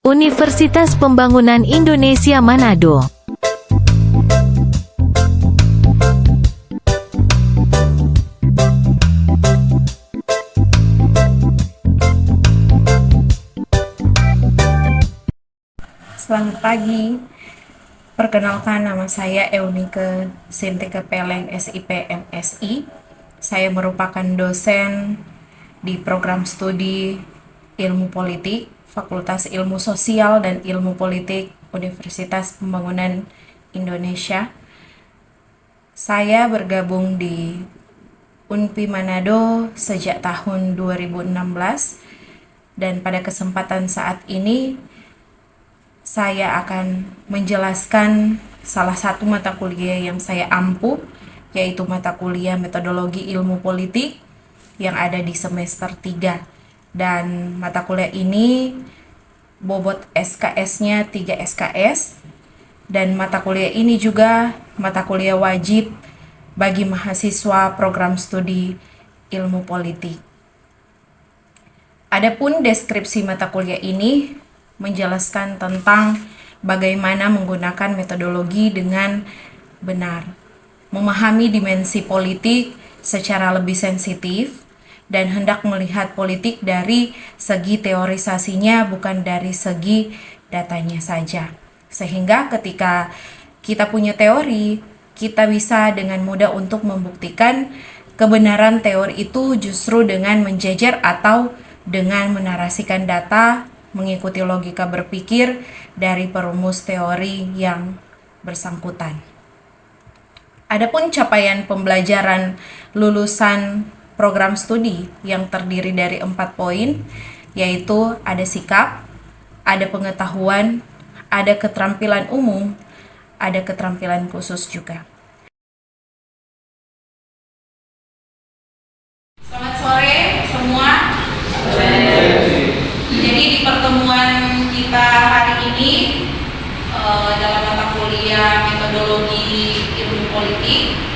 Universitas Pembangunan Indonesia Manado. Selamat pagi, perkenalkan nama saya Eunike Sintika Peleng SIP MSI. Saya merupakan dosen di program studi Ilmu Politik, Fakultas Ilmu Sosial dan Ilmu Politik Universitas Pembangunan Indonesia. Saya bergabung di UNPI Manado sejak tahun 2016 dan pada kesempatan saat ini saya akan menjelaskan salah satu mata kuliah yang saya ampu, yaitu mata kuliah Metodologi Ilmu Politik yang ada di semester 3. Dan mata kuliah ini bobot SKS-nya 3 SKS, dan mata kuliah ini juga mata kuliah wajib bagi mahasiswa program studi Ilmu Politik. Adapun deskripsi mata kuliah ini menjelaskan tentang bagaimana menggunakan metodologi dengan benar, memahami dimensi politik secara lebih sensitif, dan hendak melihat politik dari segi teorisasinya, bukan dari segi datanya saja. Sehingga ketika kita punya teori, kita bisa dengan mudah untuk membuktikan kebenaran teori itu justru dengan menjejer atau dengan menarasikan data, mengikuti logika berpikir dari perumus teori yang bersangkutan. Adapun capaian pembelajaran lulusan program studi yang terdiri dari 4 poin, yaitu ada sikap, ada pengetahuan, ada keterampilan umum, ada keterampilan khusus juga. Selamat sore semua. Jadi di pertemuan kita hari ini dalam mata kuliah Metodologi Ilmu Politik,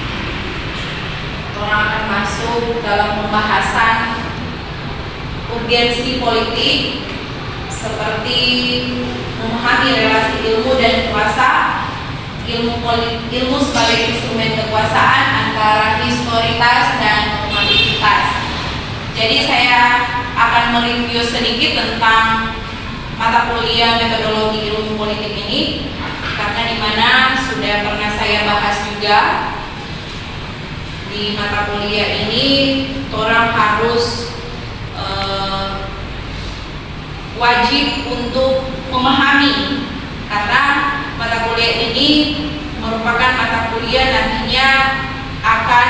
orang akan masuk dalam pembahasan urgensi politik seperti memahami relasi ilmu dan kuasa, ilmu sebagai instrumen kekuasaan antara historitas dan normativitas. Jadi saya akan mereview sedikit tentang mata kuliah Metodologi Ilmu Politik ini, karena dimana sudah pernah saya bahas juga. Di mata kuliah ini orang harus wajib untuk memahami, karena mata kuliah ini merupakan mata kuliah nantinya akan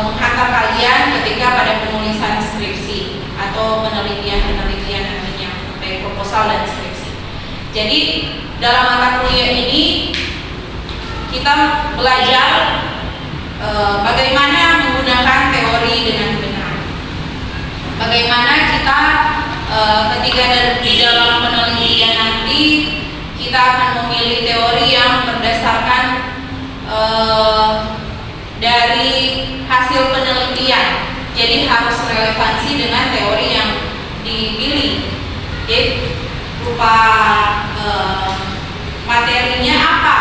menghantar kalian ketika pada penulisan skripsi atau penelitian nantinya, baik proposal dan skripsi. Jadi dalam mata kuliah ini kita belajar bagaimana menggunakan teori dengan benar. Bagaimana kita ketika di dalam penelitian nanti kita akan memilih teori yang berdasarkan dari hasil penelitian. Jadi harus relevansi dengan teori yang dipilih. Jadi berupa materinya apa,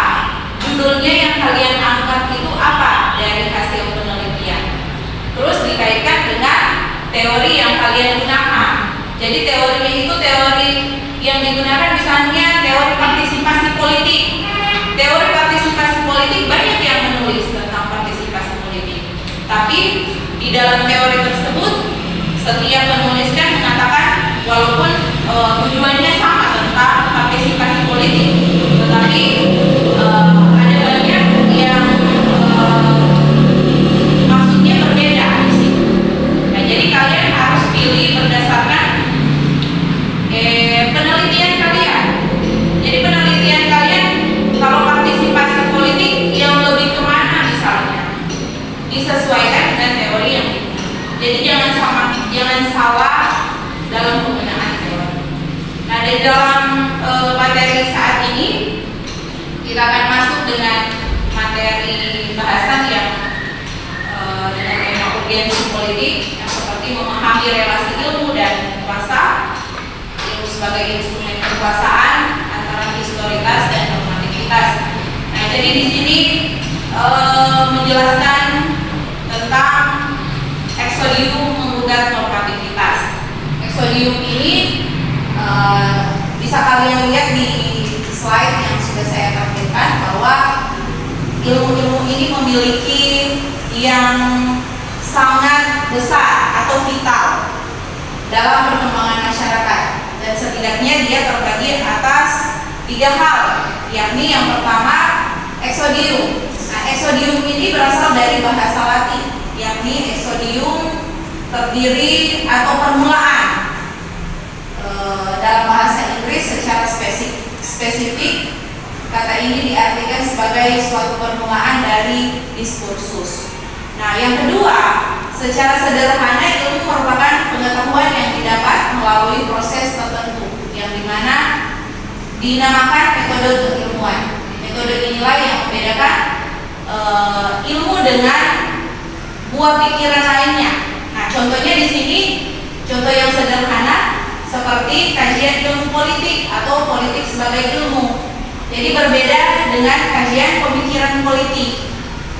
judulnya yang kalian angkat itu apa dari hasil penelitian. Terus dikaitkan dengan teori yang kalian gunakan. Jadi teorinya itu teori yang digunakan, misalnya teori partisipasi politik. Teori partisipasi politik banyak yang menulis tentang partisipasi politik. Tapi di dalam teori tersebut setiap penulis kan mengatakan walaupun tujuannya sama tentang partisipasi politik, tetapi ada banyak yang maksudnya berbeda di situ. Nah, jadi kalian harus pilih berdasarkan penelitian kalian. Jadi penelitian kalian kalau partisipasi politik yang lebih kemana misalnya, disesuaikan dengan teori yang itu. Jadi jangan salah dalam penggunaan teori. Nah, di dalam materi saat ini kita akan masuk dengan materi bahasan yang dengan tema urgensi politik, yang seperti memahami relasi ilmu dan kuasa, ilmu sebagai instrumen kekuasaan antara historitas dan normativitas. Nah, jadi di sini menjelaskan tentang eksodium menggugat normativitas. Eksodium ini bisa kalian lihat di slide yang sudah saya tampilkan bahwa ilmu-ilmu ini memiliki yang sangat besar atau vital dalam perkembangan masyarakat, dan setidaknya dia terbagi atas 3 hal, yakni yang pertama eksodium. Nah, eksodium ini berasal dari bahasa Latin, yakni exodium terdiri atau permulaan. Dalam bahasa Inggris secara spesifik kata ini diartikan sebagai suatu permulaan dari diskursus. Nah, yang kedua, secara sederhana ilmu merupakan pengetahuan yang didapat melalui proses tertentu yang dimana dinamakan metode keilmuan. Metode inilah yang membedakan ilmu dengan buah pikiran lainnya. Nah, contohnya di sini contoh yang sederhana seperti kajian ilmu politik atau politik sebagai ilmu. Jadi berbeda dengan kajian pemikiran politik.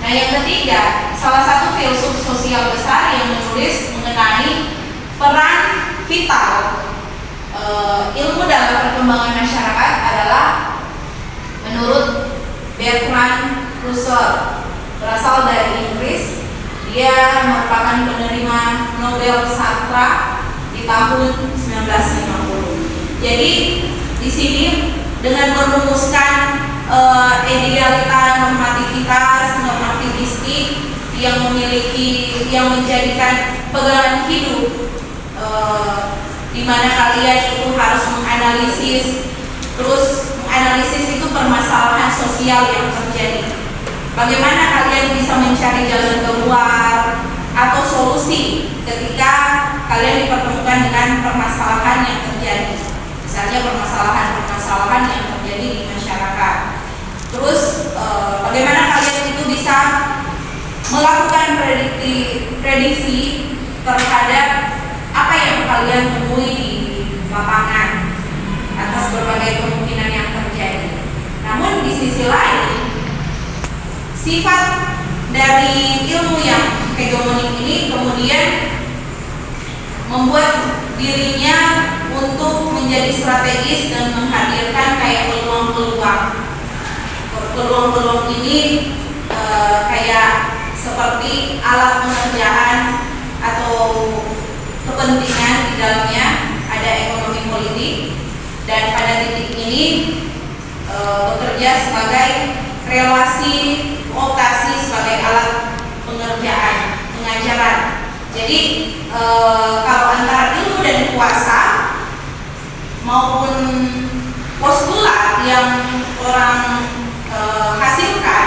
Nah, yang ketiga, salah satu filsuf sosial besar yang menulis mengenai peran vital ilmu dalam perkembangan masyarakat adalah menurut Bertrand Russell, berasal dari Inggris. Dia merupakan penerima Nobel Sastra di tahun 1950. Jadi di sini dengan merumuskan idealita normativistik yang menjadikan pegangan hidup, di mana kalian itu harus menganalisis itu permasalahan sosial yang terjadi. Bagaimana kalian bisa mencari jalan keluar atau solusi ketika kalian dipertemukan dengan permasalahan yang terjadi, misalnya permasalahan yang terjadi di masyarakat. Terus bagaimana kalian itu bisa melakukan prediksi terhadap apa yang kalian temui di lapangan atas berbagai kemungkinan yang terjadi. Namun di sisi lain, sifat dari ilmu yang hegemonik ini kemudian membuat dirinya untuk menjadi strategis dan menghadirkan kayak peluang-peluang ini kayak seperti alat pengerjaan atau kepentingan di dalamnya ada ekonomi politik, dan pada titik ini bekerja sebagai relasi kooptasi sebagai alat pengajaran. Jadi kalau antara ilmu dan kuasa maupun postulat yang orang hasilkan,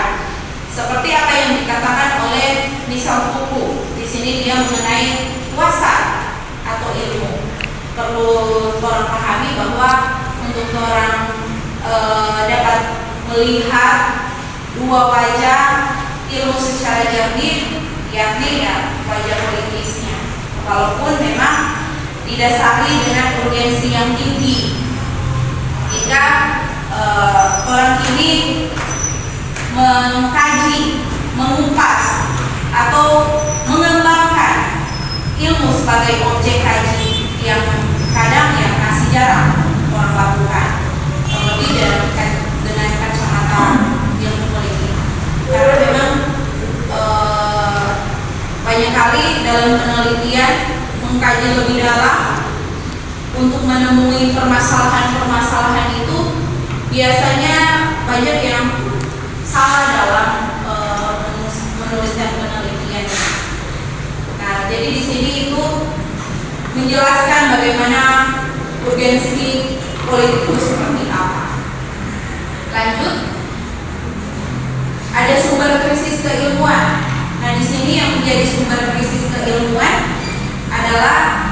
seperti apa yang dikatakan oleh Michel Foucault. Di sini dia mengenai kuasa atau ilmu. Perlu orang pahami bahwa untuk orang dapat melihat dua wajah ilmu secara jernih, yakni wajah politisnya. Walaupun memang didasari dengan urgensi yang tinggi, jika orang ini mengkaji, mengupas atau mengembangkan ilmu sebagai objek kaji yang kadang masih jarang orang lakukan, terlebih dengan kacamata ilmu politik, karena memang banyak kali dalam penelitian mengkaji lebih dalam untuk menemui permasalahan itu, biasanya banyak yang salah dalam menuliskan penelitian. Nah, jadi di sini itu menjelaskan bagaimana urgensi politik itu seperti apa. Lanjut, ada sumber krisis keilmuan. Nah, di sini yang menjadi sumber krisis keilmuan adalah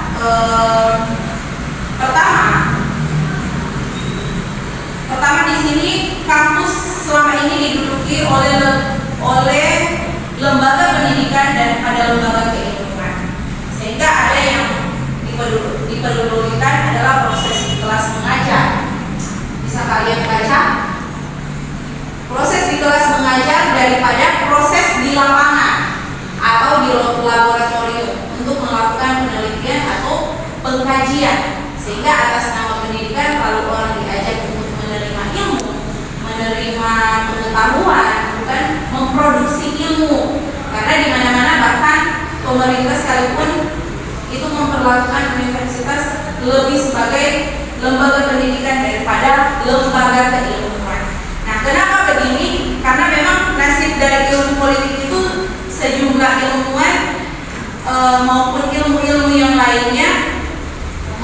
pertama di sini kampus selama ini diduduki oleh lembaga pendidikan dan pada lembaga keilmuan, sehingga ada yang dipedulikan adalah proses kelas pemerintah sekalipun itu memperlakukan universitas lebih sebagai lembaga pendidikan daripada lembaga keilmuan. Nah, kenapa begini? Karena memang nasib dari ilmu politik itu sejumlah ilmuwan maupun ilmu-ilmu yang lainnya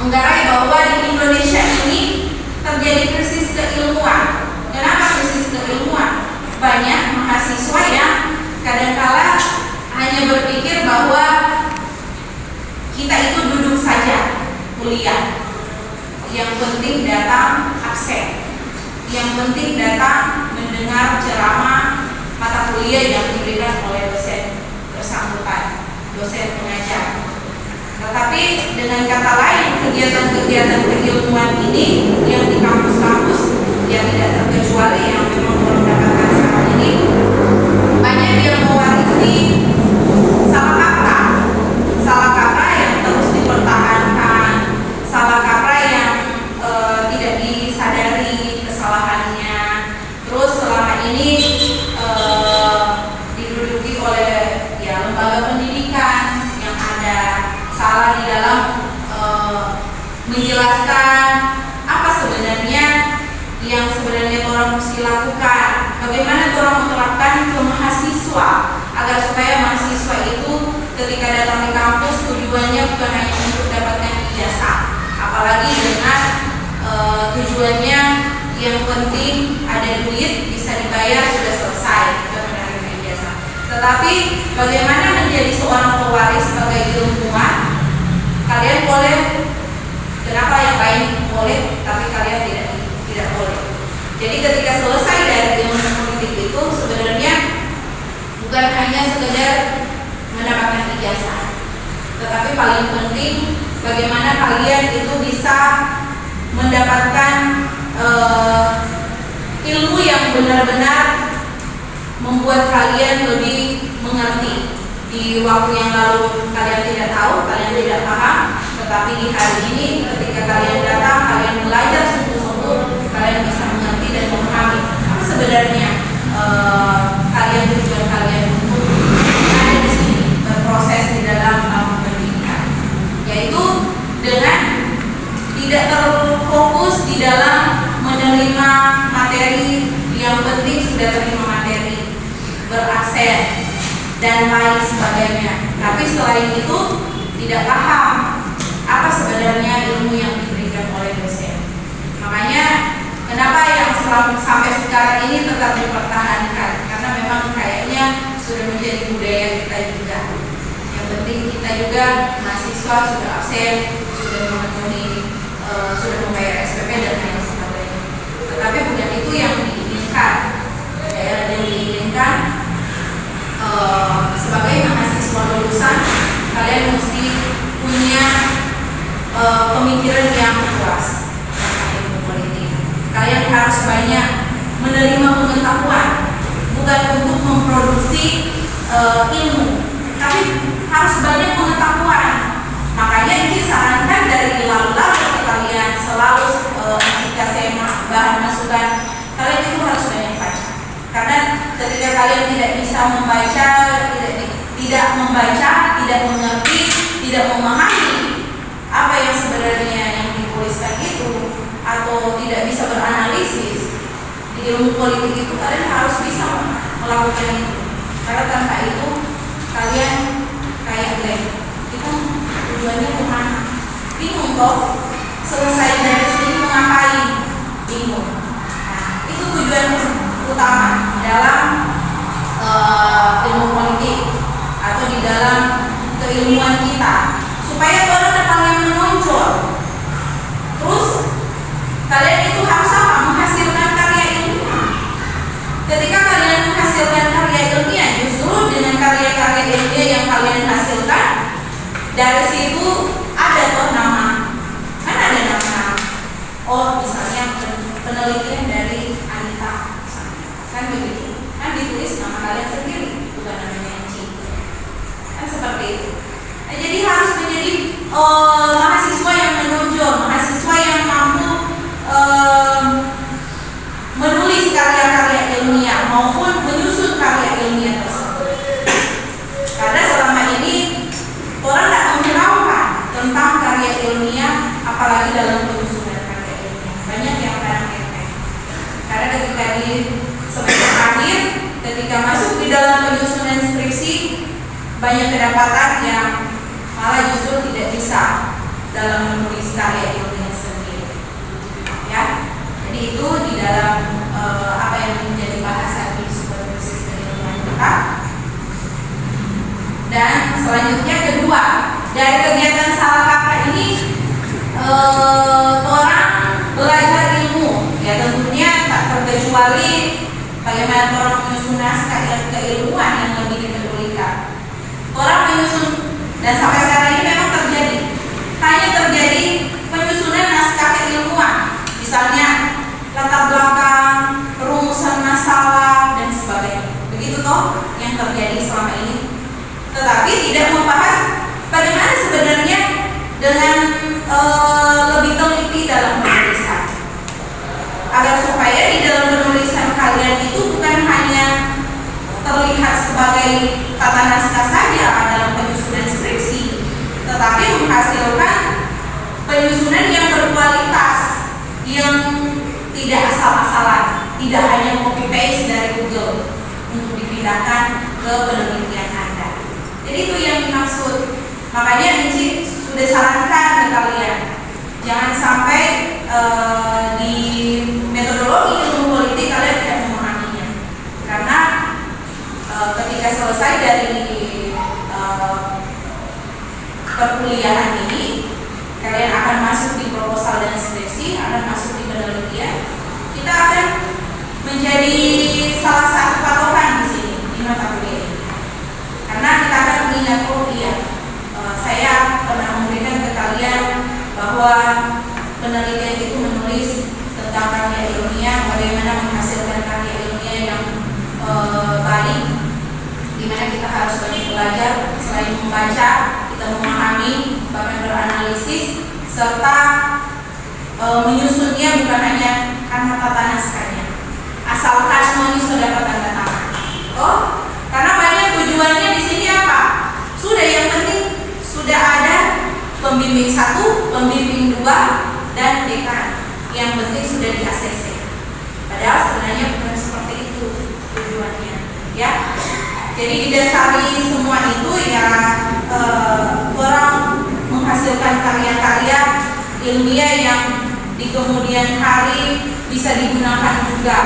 menggarai bahwa di Indonesia ini terjadi krisis keilmuan. Kenapa krisis keilmuan? Banyak mahasiswa yang kadangkala hanya berpikir bahwa kita itu duduk saja kuliah, yang penting datang absen, yang penting datang mendengar ceramah mata kuliah yang diberikan oleh dosen bersangkutan, dosen pengajar. Tetapi dengan kata lain, kegiatan-kegiatan keilmuan ini yang di kampus-kampus yang tidak terkecuali yang memang belum mendapatkan saat ini, banyak yang mewarisi salah kaprah yang terus dipertahankan, salah kaprah yang tidak disadari kesalahannya, terus selama ini diduduki oleh lembaga pendidikan yang ada salah di dalam menjelaskan apa sebenarnya yang sebenarnya orang mesti lakukan, bagaimana orang menerapkan ke mahasiswa agar supaya mahasiswa itu ketika datang di kampus tujuannya bukan hanya untuk dapatkan ijazah, apalagi dengan tujuannya yang penting ada duit bisa dibayar sudah selesai kita menerima ijazah. Tetapi bagaimana menjadi seorang pewaris sebagai ilmuwan? Kalian boleh, kenapa yang lain boleh tapi kalian tidak boleh. Jadi ketika selesai dari ilmu politik itu sebenarnya bukan hanya sekedar mendapatkan ijazah, tetapi paling penting bagaimana kalian itu bisa mendapatkan ilmu yang benar-benar membuat kalian lebih mengerti. Di waktu yang lalu kalian tidak tahu, kalian tidak paham, tetapi di hari ini ketika kalian datang, kalian belajar sungguh-sungguh, kalian bisa mengerti dan memahami apa sebenarnya kalian tujuan kalian untuk ada di sini berproses di dalam pendidikan, yaitu dengan tidak terfokus di dalam menerima materi, yang penting sudah terima materi, beraksen dan lain sebagainya. Tapi selain itu tidak paham apa sebenarnya ilmu yang diberikan oleh dosen. Makanya kenapa yang sampai sekarang ini tetap dipertahankan, karena memang kayaknya sudah menjadi budaya kita juga. Yang penting kita juga mahasiswa sudah absen, sudah memenuhi, sudah membayar SPP dan lain sebagainya. Tetapi bukan itu yang diinginkan. Yang diinginkan sebagai mahasiswa lulusan, kalian mesti punya pemikiran yang luas tentang ilmu politik. Kalian harus banyak menerima pengetahuan, bukan untuk memproduksi ilmu, tapi harus banyak pengetahuan. Makanya ini sarankan dari lalu-lalu kalian selalu ketika saya bahan masukan, kalian itu harus banyak baca. Karena ketika kalian tidak bisa membaca, tidak mengerti, tidak memahami apa yang sebenarnya yang dituliskan itu, atau tidak bisa beranalisis di ilmu politik itu, kalian harus bisa melakukan itu. Karena tanpa itu kalian kayak blank. Itu tujuannya kemana? Bingung toh. Selesai dari sini mengapain? Bingung. Nah, itu tujuan utama dalam ilmu politik atau di dalam keilmuan kita, supaya orang datang yang menonjol. Terus kalian itu harus apa? Menghasilkan karya ilmiah. Ketika kalian menghasilkan karya ilmiah, justru dengan karya-karya ilmiah yang kalian hasilkan, dari situ ada tuh nama. Kan ada nama. Oh, misalnya penelitian dari Anita, kan begitu. Kan ditulis nama kalian sendiri, bukan namanya Enci. Kan seperti itu. Nah, jadi harus menjadi mahasiswa yang menonjol, mahasiswa yang mampu menulis karya-karya ilmiah maupun menyusun karya ilmiah tersebut. Karena selama ini apalagi semester akhir ketika masuk di dalam penyusunan skripsi banyak kedapatan yang malah justru tidak bisa dalam menulis karya ilmiah sendiri. Ya, jadi itu di dalam apa yang menjadi bahasan di supervisis keilmuan kita. Dan selanjutnya kedua, dari kegiatan salah kakak ini orang belajar ilmu, ya tentunya tak terkecuali bagaimana orang menyusun naskah keilmuan yang lebih dipedulikan. Orang menyusun, dan sampai sekarang ini memang terjadi, hanya terjadi penyusunan naskah keilmuan, misalnya latar belakang, perumusan masalah dan sebagainya. Begitu toh yang terjadi selama ini. Tetapi tidak membahas bagaimana sebenarnya dengan lebih teliti dalam penulisan, agar supaya di dalam penulisan kalian itu bukan hanya terlihat sebagai tata naskah saja dalam penyusunan skripsi, tetapi menghasilkan penyusunan yang berkualitas, yang tidak asal-asalan, tidak hanya copy paste dari Google untuk dipindahkan ke penelitian Anda. Jadi itu yang dimaksud. Makanya Inci sudah sarankan ke kalian, jangan sampai di metodologi ilmu politik kalian tidak memahaminya, karena ketika selesai dari perkuliahan ini, kalian akan masuk di proposal dan skripsi, akan masuk di penelitian. Kita akan menjadi salah satu patokan di sini di mata kuliah ini, karena kita akan mengingat, oh iya, saya pernah memberikan ke kalian bahwa penelitian itu menulis tentang karya ilmiah, bagaimana menghasilkan karya ilmiah yang baik, di mana kita harus banyak belajar, selain membaca, kita memahami, bahkan beranalisis, serta menyusunnya bukan hanya karena tata naskahnya, asal harmoni sudah dapat tanda tangan. Oh, karena banyak tujuannya di sini apa? Sudah, yang penting sudah ada pembimbing 1, pembimbing 2, dan dekan. Yang penting sudah di ACC. Padahal sebenarnya bukan seperti itu tujuannya, ya. Jadi didasari semua itu ya orang menghasilkan karya-karya ilmiah yang di kemudian hari bisa digunakan juga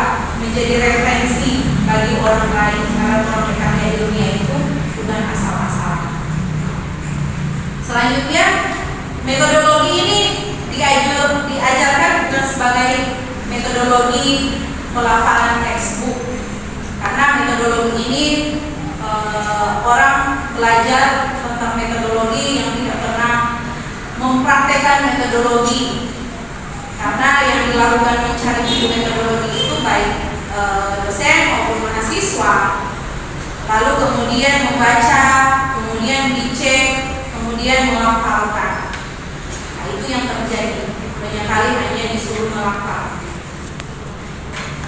menjadi referensi bagi orang lain, karena karya ilmiah itu bukan asal-asalan. Selanjutnya, metodologi ini diajarkan bukan sebagai metodologi pelafalan textbook, karena metodologi ini orang belajar tentang metodologi yang tidak pernah mempraktekkan metodologi, karena yang dilakukan mencari buku metodologi itu baik dosen maupun mahasiswa, lalu kemudian membaca, kemudian dicek, kemudian melafalkan. Nah, itu yang terjadi, banyak kali hanya disuruh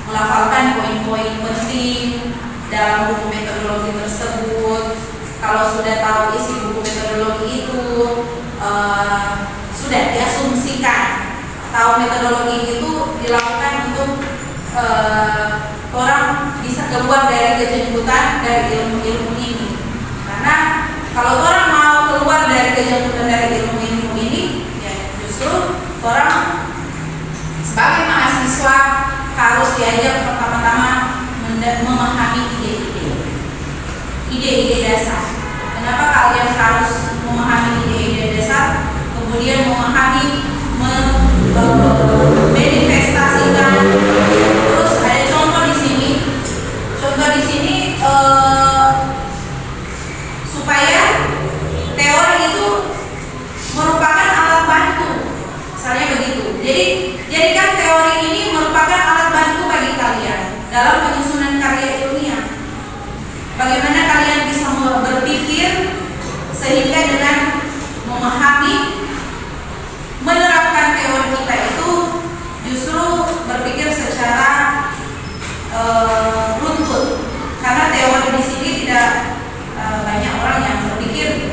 melafalkan poin-poin penting dalam buku metodologi tersebut. Kalau sudah tahu isi buku metodologi itu, sudah diasumsikan tahu metodologi itu dilakukan untuk orang bisa keluar dari kejemputan dari ilmu-ilmu ini. Karena kalau orang mau keluar dari kejemputan dari ilmu-ilmu ini, ya justru orang sebagai mahasiswa harus diajak pertama-tama memahami ide-ide dasar. Kenapa kalian harus memahami ide-ide dasar? Kemudian memahami, manifestasikan. Terus ada contoh di sini. Contoh di sini supaya teori itu merupakan alat bantu. Misalnya begitu. Jadi jadikan teori ini merupakan alat bantu bagi kalian dalam penyusunan karya ilmiah. Bagaimana kalian bisa berpikir sehingga dengan memahami, menerapkan teori kita itu justru berpikir secara runtut. Karena teori di sini tidak banyak orang yang berpikir,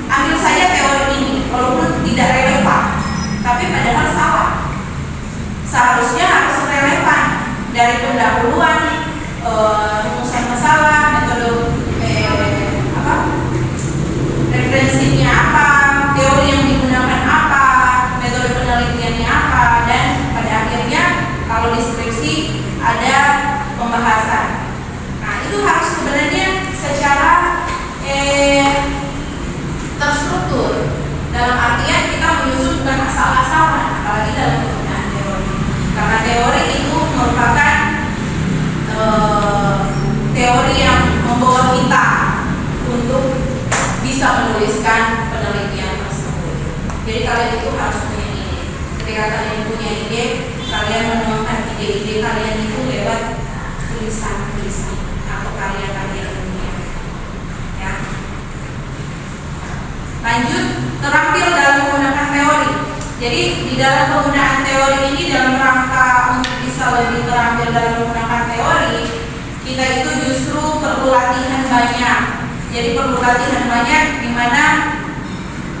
ambil saja teori ini walaupun tidak relevan, tapi padahal salah. Seharusnya harus relevan dari pendahuluan, rumusan masalah, metode referensinya apa, teori yang digunakan apa, metode penelitiannya apa, dan pada akhirnya kalau deskripsi ada pembahasan. Nah, itu harus sebenarnya secara terstruktur, dalam artian kita menyusun bukan asal-asalan, apalagi dalam penggunaan teori, karena teori itu merupakan teori yang membawa kita untuk bisa menuliskan penelitian tersebut. Jadi kalian itu harus punya ide. Ketika kalian punya ide, kalian menuangkan ide-ide kalian itu lewat tulisan-tulisan atau karya-karya ilmiah. Ya. Lanjut, terampil dalam menggunakan teori. Jadi di dalam penggunaan teori ini, dalam rangka untuk bisa lebih terampil dalam menggunakan teori, kita itu justru perlu latihan banyak. Jadi perlu latihan banyak, di mana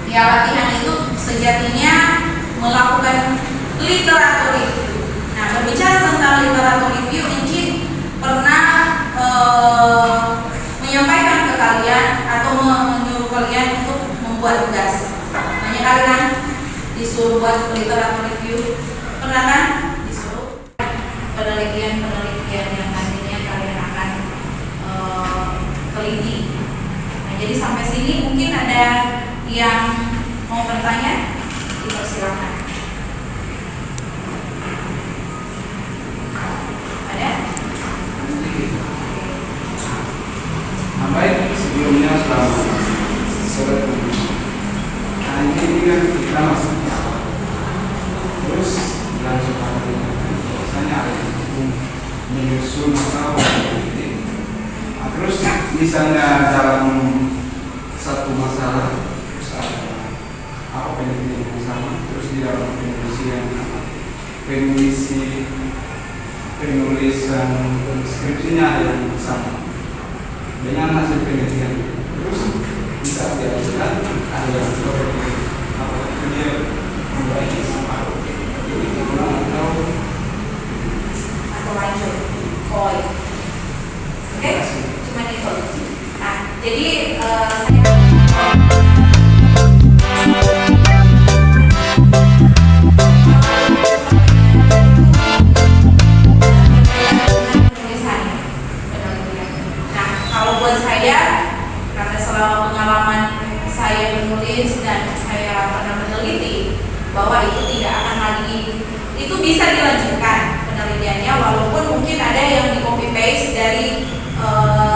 ya latihan itu sejatinya melakukan literatur review. Nah, berbicara tentang literatur review, Inci pernah menyampaikan ke kalian atau menyuruh kalian untuk membuat tugas. Banyak kali kan disuruh buat literatur review, pernah kan disuruh penelitian yang nantinya kalian akan teliti. Jadi sampai sini mungkin ada yang mau bertanya, dipersilakan. Ada? Baik, sebelumnya selamat sore. Nah, ini kan kita masuk terus langsung pada biasanya ada menyusun masalah politik. Nah, terus misalnya dalam satu masalah terus ada apa penelitian yang sama, terus di dalam penulisan skripsinya yang sama dengan hasil penelitian, terus bisa diajukan ada yang apa dia membaiki sama jadi ulang atau lanjut koi. Oke, cuma itu. Nah, jadi selama pengalaman saya menulis dan saya pernah meneliti bahwa itu tidak akan lagi, itu bisa dilanjutkan penelitiannya walaupun mungkin ada yang di copy paste dari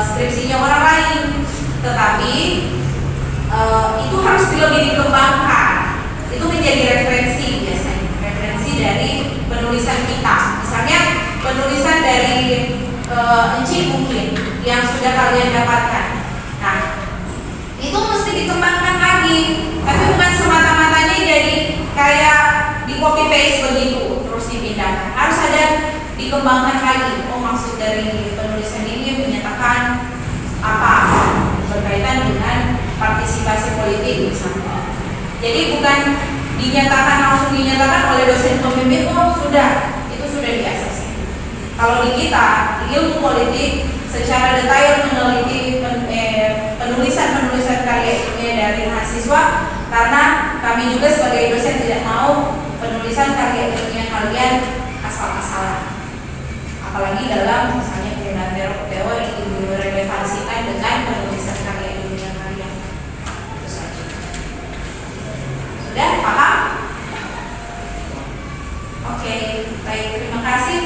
skripsinya orang lain, tetapi itu harus lebih dikembangkan. Itu menjadi referensi biasanya, referensi dari penulisan kita. Misalnya penulisan dari Enci mungkin yang sudah kalian dapatkan. Nah, itu mesti dikembangkan lagi, tapi bukan semata-matanya jadi kayak di copy paste begitu terus dipindahkan. Harus ada dikembangkan lagi. Oh, maksud dari penulisan ini menyatakan apa berkaitan dengan partisipasi politik misalnya. Jadi bukan langsung dinyatakan oleh dosen pembimbing, oh sudah, itu sudah biasa sih. Kalau di kita di ilmu politik secara detail meneliti penulisan karya ilmiah dari mahasiswa, karena kami juga sebagai dosen tidak mau penulisan karya ilmiah kalian asal-asalan, apalagi dalam misalnya penggunaan teori direlevansikan dengan penulisan karya ilmiah kalian. Itu saja. Sudah paham? Oke, baik, terima kasih.